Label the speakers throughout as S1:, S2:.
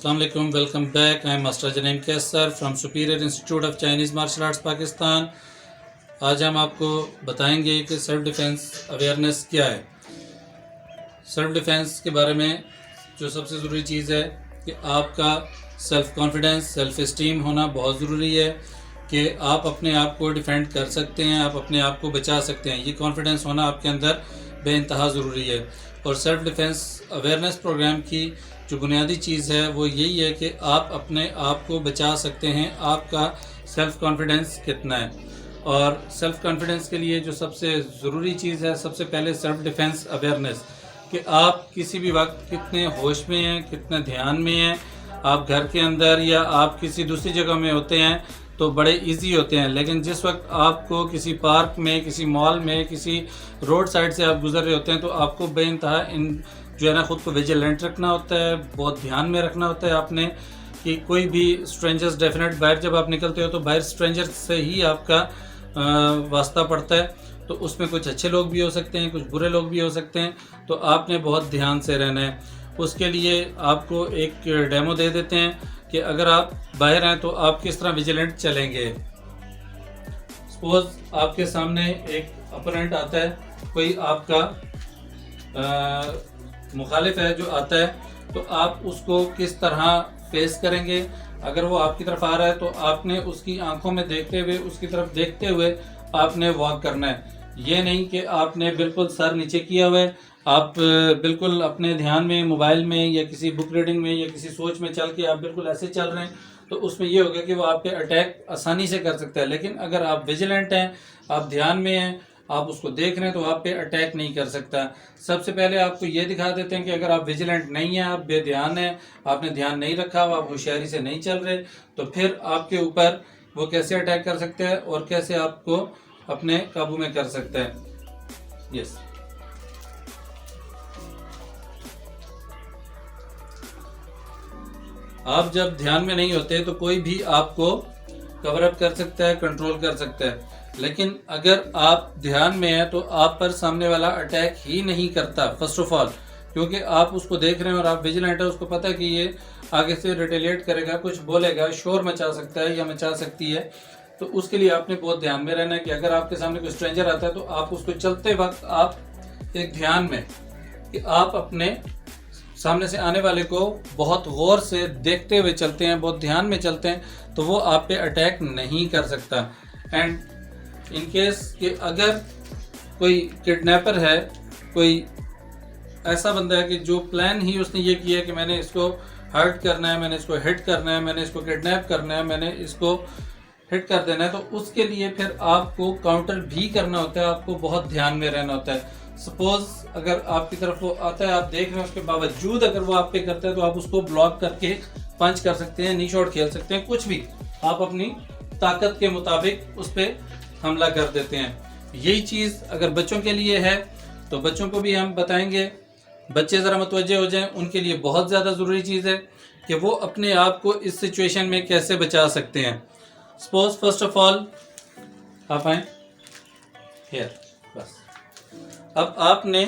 S1: अस्सलाम वालेकुम, welcome back. I am master Janeem Qaiser from superior institute of Chinese martial arts Pakistan. आज हम आपको बताएंगे कि सेल्फ डिफेंस अवेयरनेस क्या है। सेल्फ डिफेंस के बारे में जो सबसे ज़रूरी चीज़ है कि आपका सेल्फ़ कॉन्फिडेंस, सेल्फ़ इस्टीम होना बहुत ज़रूरी है कि आप अपने आप को डिफेंड कर सकते हैं, आप अपने आप को बचा सकते हैं। ये कॉन्फिडेंस होना आपके अंदर बेइंतहा ज़रूरी है। और सेल्फ़ डिफेंस अवेयरनेस प्रोग्राम की जो बुनियादी चीज़ है वो यही है कि आप अपने आप को बचा सकते हैं। आपका सेल्फ़ कॉन्फिडेंस कितना है, और सेल्फ़ कॉन्फिडेंस के लिए जो सबसे ज़रूरी चीज़ है, सबसे पहले सेल्फ़ डिफेंस अवेयरनेस, कि आप किसी भी वक्त कितने होश में हैं, कितने ध्यान में हैं। आप घर के अंदर या आप किसी दूसरी जगह में होते हैं तो बड़े इजी होते हैं, लेकिन जिस वक्त आपको किसी पार्क में, किसी मॉल में, किसी रोड साइड से आप गुजर रहे होते हैं तो आपको बेइंतहा इन जो है ना ख़ुद को विजिलेंट रखना होता है, बहुत ध्यान में रखना होता है आपने कि कोई भी स्ट्रेंजर्स, डेफिनेट बाहर जब आप निकलते हो तो बाहर स्ट्रेंजर से ही आपका वास्ता पड़ता है। तो उसमें कुछ अच्छे लोग भी हो सकते हैं, कुछ बुरे लोग भी हो सकते हैं, तो आपने बहुत ध्यान से रहना है। उसके लिए आपको एक डेमो दे देते हैं कि अगर आप बाहर हैं तो आप किस तरह विजिलेंट चलेंगे। सपोज आपके सामने एक अपोनेंट आता है, कोई आपका मुखालिफ है जो आता है, तो आप उसको किस तरह फेस करेंगे। अगर वो आपकी तरफ आ रहा है तो आपने उसकी आंखों में देखते हुए, उसकी तरफ देखते हुए आपने वॉक करना है। ये नहीं कि आपने बिल्कुल सर नीचे किया हुआ है, आप बिल्कुल अपने ध्यान में, मोबाइल में या किसी बुक रीडिंग में या किसी सोच में चल के आप बिल्कुल ऐसे चल रहे हैं, तो उसमें ये हो गया कि वो आप पे अटैक आसानी से कर सकता है। लेकिन अगर आप विजिलेंट हैं, आप ध्यान में हैं, आप उसको देख रहे हैं, तो आप पे अटैक नहीं कर सकता। सबसे पहले आपको ये दिखा देते हैं कि अगर आप विजिलेंट नहीं हैं, आप बेध्यान हैं, आपने ध्यान नहीं रखा, आप होशियारी से नहीं चल रहे, तो फिर आपके ऊपर वो कैसे अटैक कर सकते हैं और कैसे आपको अपने काबू में कर सकता है। यस, आप जब ध्यान में नहीं होते तो कोई भी आपको कवर अप कर सकता है, कंट्रोल कर सकता है। लेकिन अगर आप ध्यान में हैं तो आप पर सामने वाला अटैक ही नहीं करता, फर्स्ट ऑफ ऑल, क्योंकि आप उसको देख रहे हैं और आप विजिलेंट है। उसको पता है कि ये आगे से रिटेलिएट करेगा, कुछ बोलेगा, शोर मचा सकता है या मचा सकती है। तो उसके लिए आपने बहुत ध्यान में रहना है कि अगर आपके सामने कोई स्ट्रेंजर आता है तो आप उसको चलते वक्त आप एक ध्यान में कि आप अपने सामने से आने वाले को बहुत गौर से देखते हुए चलते हैं, बहुत ध्यान में चलते हैं, तो वो आप पे अटैक नहीं कर सकता। एंड इन केस कि अगर कोई किडनैपर है, कोई ऐसा बंदा है कि जो प्लान ही उसने ये किया है कि मैंने इसको हर्ट करना है, मैंने इसको हिट करना है, मैंने इसको किडनैप करना है, मैंने इसको हिट कर देना है, तो उसके लिए फिर आपको काउंटर भी करना होता है, आपको बहुत ध्यान में रहना होता है। सपोज अगर आपकी तरफ वो आता है, आप देख रहे हैं, उसके बावजूद अगर वो आप पे करता है तो आप उसको ब्लॉक करके पंच कर सकते हैं, नी शॉट खेल सकते हैं, कुछ भी आप अपनी ताकत के मुताबिक उस पर हमला कर देते हैं। यही चीज़ अगर बच्चों के लिए है तो बच्चों को भी हम बताएंगे। बच्चे ज़रा मुतवज्जे हो जाएं, उनके लिए बहुत ज़्यादा ज़रूरी चीज़ है कि वो अपने आप को इस सिचुएशन में कैसे बचा सकते हैं। सपोज फर्स्ट ऑफ ऑल आप आए हियर, बस अब आपने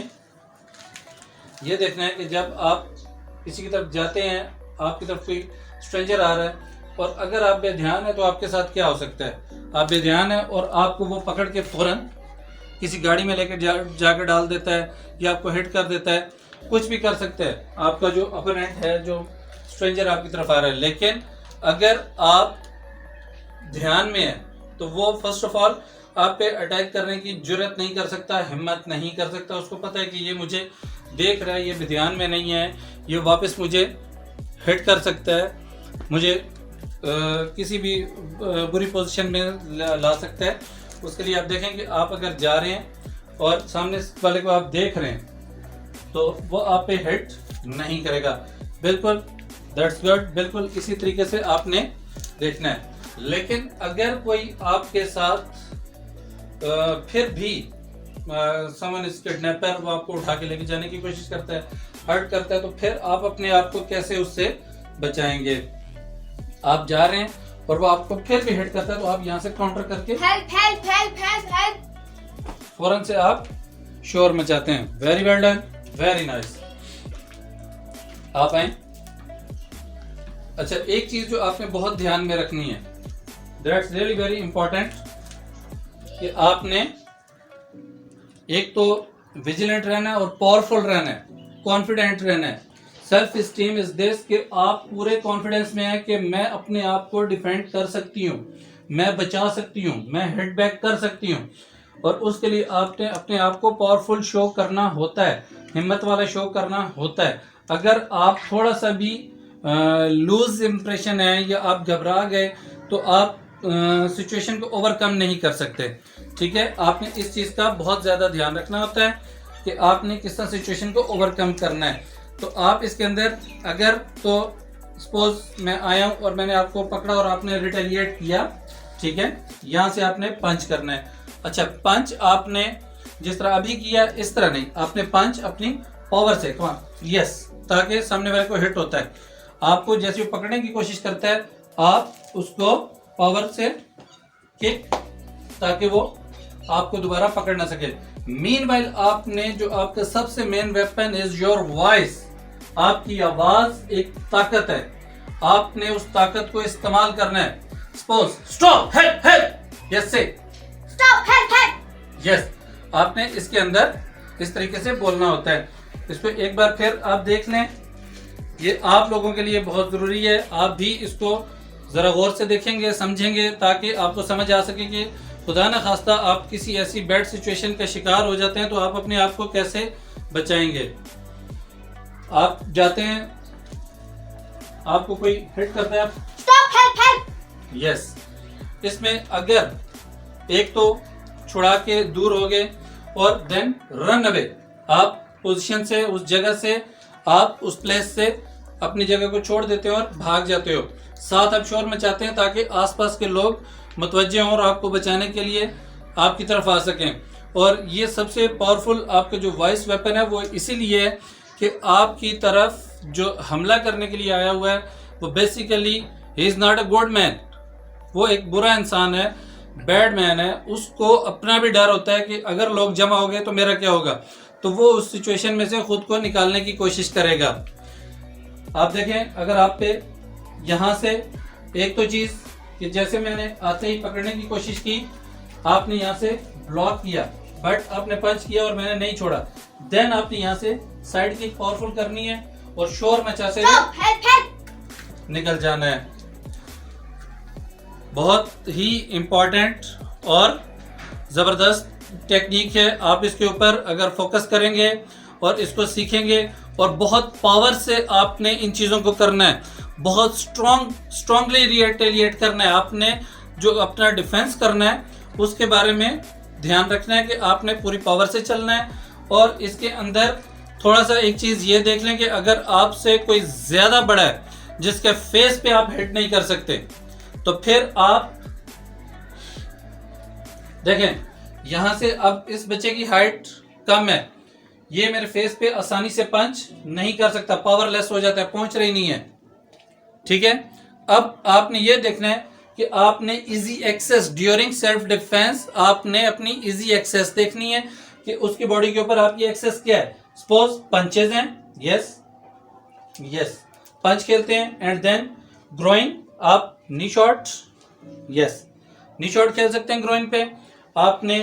S1: ये देखना है कि जब आप किसी की तरफ जाते हैं, आपकी तरफ कोई स्ट्रेंजर आ रहा है और अगर आप बेध्यान है तो आपके साथ क्या हो सकता है। आप बेध्यान है और आपको वो पकड़ के फौरन किसी गाड़ी में लेकर जाकर डाल देता है या आपको हिट कर देता है, कुछ भी कर सकता है आपका जो अपोनेंट है, जो स्ट्रेंजर आपकी तरफ आ रहा है। लेकिन अगर आप ध्यान में है तो वो फर्स्ट ऑफ ऑल आप पे अटैक करने की जुर्रत नहीं कर सकता, हिम्मत नहीं कर सकता। उसको पता है कि ये मुझे देख रहा है, ये भी ध्यान में नहीं है, ये वापस मुझे हिट कर सकता है, मुझे किसी भी बुरी पोजीशन में ला सकता है। उसके लिए आप देखें कि आप अगर जा रहे हैं और सामने वाले को आप देख रहे हैं तो वो आप पे हिट नहीं करेगा। बिल्कुल, दैट्स गुड, बिल्कुल इसी तरीके से आपने देखना है। लेकिन अगर कोई आपके साथ फिर भी समवन इज किडनैपर, वो आपको उठा के लेके जाने की कोशिश करता है, हर्ट करता है, तो फिर आप अपने आप को कैसे उससे बचाएंगे। आप जा रहे हैं और वो आपको फिर भी हिट करता है तो आप यहाँ से काउंटर करके help help help help help फौरन से आप शोर मचाते हैं। Very well done, very nice. आप आए, अच्छा, एक चीज जो आपने बहुत ध्यान में रखनी है, दैट्स रियली वेरी इंपॉर्टेंट, कि आपने एक तो विजिलेंट रहना है और पावरफुल रहना है, कॉन्फिडेंट रहना है। सेल्फ स्टीम इज दिस, कि आप पूरे कॉन्फिडेंस में हैं कि मैं अपने आप को डिफेंड कर सकती हूँ, मैं बचा सकती हूँ, मैं हिट बैक कर सकती हूँ। और उसके लिए आपने अपने आप को पावरफुल शो करना होता है, हिम्मत वाला शो करना होता है। अगर आप थोड़ा सा भी लूज इंप्रेशन है या आप घबरा गए तो आप सिचुएशन को ओवरकम नहीं कर सकते। ठीक है, आपने इस चीज़ का बहुत ज़्यादा ध्यान रखना होता है कि आपने किस तरह सिचुएशन को ओवरकम करना है। तो आप इसके अंदर अगर तो सपोज मैं आया हूँ और मैंने आपको पकड़ा और आपने रिटेलिएट किया, ठीक है, यहाँ से आपने पंच करना है। अच्छा, पंच आपने जिस तरह अभी किया इस तरह नहीं, आपने पंच अपनी पावर से, यस, ताकि सामने वाले को हिट होता है। आपको जैसे वो पकड़ने की कोशिश करता है, आप उसको पावर से किक, ताकि वो आपको दोबारा पकड़ ना सके। मीनवाइल आपने जो आपका सबसे main weapon is your voice, आपकी आवाज एक ताकत है, आपने उस ताकत को इस्तेमाल करना है। Suppose stop, help help, yes से
S2: स्टॉप, हेल्प हेल्प,
S1: यस, आपने इसके अंदर इस तरीके से बोलना होता है। इसको एक बार फिर आप देख लें, ये आप लोगों के लिए बहुत जरूरी है। आप भी इसको जरा गौर से देखेंगे, समझेंगे, ताकि आपको समझ आ सके कि खुदा न खास्ता आप किसी ऐसी बैड सिचुएशन का शिकार हो जाते हैं तो आप अपने आप को कैसे बचाएंगे। आप जाते हैं, आपको कोई हिट करता है, आप
S2: स्टॉप, हेल्प हेल्प,
S1: यस, इसमें अगर एक तो छुड़ा के दूर हो गए और देन रन अवे, आप पोजीशन से, उस जगह से, आप उस प्लेस से अपनी जगह को छोड़ देते हो और भाग जाते हो। साथ आप शोर मचाते हैं ताकि आसपास के लोग मुतवज्जे हों और आपको बचाने के लिए आपकी तरफ आ सकें। और ये सबसे पावरफुल आपका जो वॉइस वेपन है वो इसीलिए है कि आपकी तरफ जो हमला करने के लिए आया हुआ है वो basically he is not a good man, वो एक बुरा इंसान है, बैड मैन है। उसको अपना भी डर होता है कि अगर लोग जमा हो गए तो मेरा क्या होगा, तो वो उस सिचुएशन में से खुद को निकालने की कोशिश करेगा। आप देखें, अगर आप पे यहाँ से एक तो चीज़ कि जैसे मैंने आते ही पकड़ने की कोशिश की, आपने यहाँ से ब्लॉक किया, बट आपने पंच किया और मैंने नहीं छोड़ा, देन आपने यहाँ से साइड किक पावरफुल करनी है और शोर मचाते
S2: स्टॉप, हेल्प हेल्प,
S1: निकल जाना है। बहुत ही इम्पोर्टेंट और ज़बरदस्त टेक्निक है। आप इसके ऊपर अगर फोकस करेंगे और इसको सीखेंगे और बहुत पावर से आपने इन चीज़ों को करना है, बहुत स्ट्रांगली रिटेलिएट करना है, आपने जो अपना डिफेंस करना है उसके बारे में ध्यान रखना है कि आपने पूरी पावर से चलना है। और इसके अंदर थोड़ा सा एक चीज़ ये देख लें कि अगर आपसे कोई ज़्यादा बड़ा है जिसके फेस पे आप हिट नहीं कर सकते, तो फिर आप देखें, यहां से अब इस बच्चे की हाइट कम है, ये मेरे फेस पे आसानी से पंच नहीं कर सकता, पावरलेस हो जाता है, पहुंच रही नहीं है। ठीक है, अब आपने ये देखना है कि आपने easy access during self defense, आपने अपनी इजी एक्सेस देखनी है कि उसकी बॉडी के ऊपर आपकी एक्सेस क्या है। सपोज पंचेज हैं, यस यस, पंच खेलते हैं, एंड देन ग्रोइंग, आप नी शॉट, यस, नी शॉट खेल सकते हैं ग्रोइन पे, आपने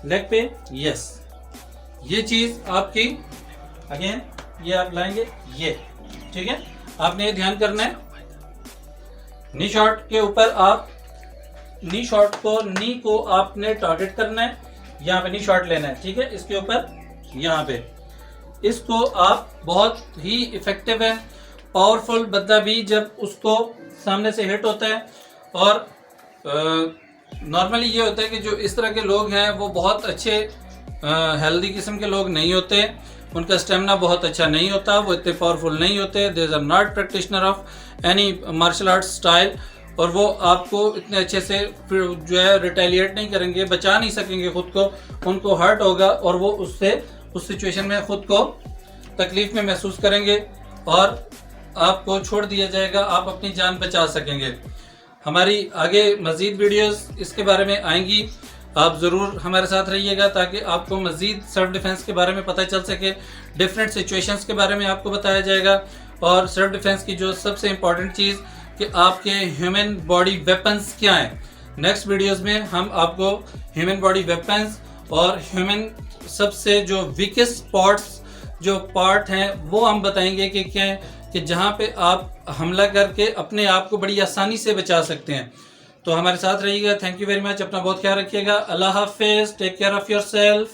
S1: लेग पे, यस, ये चीज आपकी अगेन ये आप लाएंगे, ये ठीक है, आपने ये ध्यान करना है। नी शॉट के ऊपर आप नी शॉट को, नी को आपने टारगेट करना है, यहाँ पे नी शॉट लेना है, ठीक है, इसके ऊपर यहाँ पे, इसको आप बहुत ही इफेक्टिव है, पावरफुल बंदा भी जब उसको सामने से हिट होता है। और नॉर्मली ये होता है कि जो इस तरह के लोग हैं वो बहुत अच्छे हेल्दी किस्म के लोग नहीं होते, उनका स्टेमिना बहुत अच्छा नहीं होता, वो इतने पावरफुल नहीं होते, they are not practitioner of any martial arts style, और वो आपको इतने अच्छे से फिर जो है रिटेलिएट नहीं करेंगे, बचा नहीं सकेंगे खुद को, उनको हर्ट होगा और वो उससे उस सिचुएशन में खुद को तकलीफ में महसूस करेंगे और आपको छोड़ दिया जाएगा, आप अपनी जान बचा सकेंगे। हमारी आगे मज़ीद वीडियोस इसके बारे में आएंगी, आप ज़रूर हमारे साथ रहिएगा ताकि आपको मज़ीद सेल्फ डिफेंस के बारे में पता चल सके, डिफरेंट सिचुएशंस के बारे में आपको बताया जाएगा। और सेल्फ डिफेंस की जो सबसे इम्पॉर्टेंट चीज़ कि आपके ह्यूमन बॉडी वेपन्स क्या हैं। नेक्स्ट वीडियोस में हम आपको ह्यूमन बॉडी वेपन्स और ह्यूमन सबसे जो वीकेस्ट स्पॉट्स जो पार्ट हैं वो हम बताएंगे कि क्या है, कि जहाँ पे आप हमला करके अपने आप को बड़ी आसानी से बचा सकते हैं। तो हमारे साथ रहिएगा। Thank you very much. अपना बहुत ख्याल रखिएगा। अल्लाह हाफिज़। Take care of your self.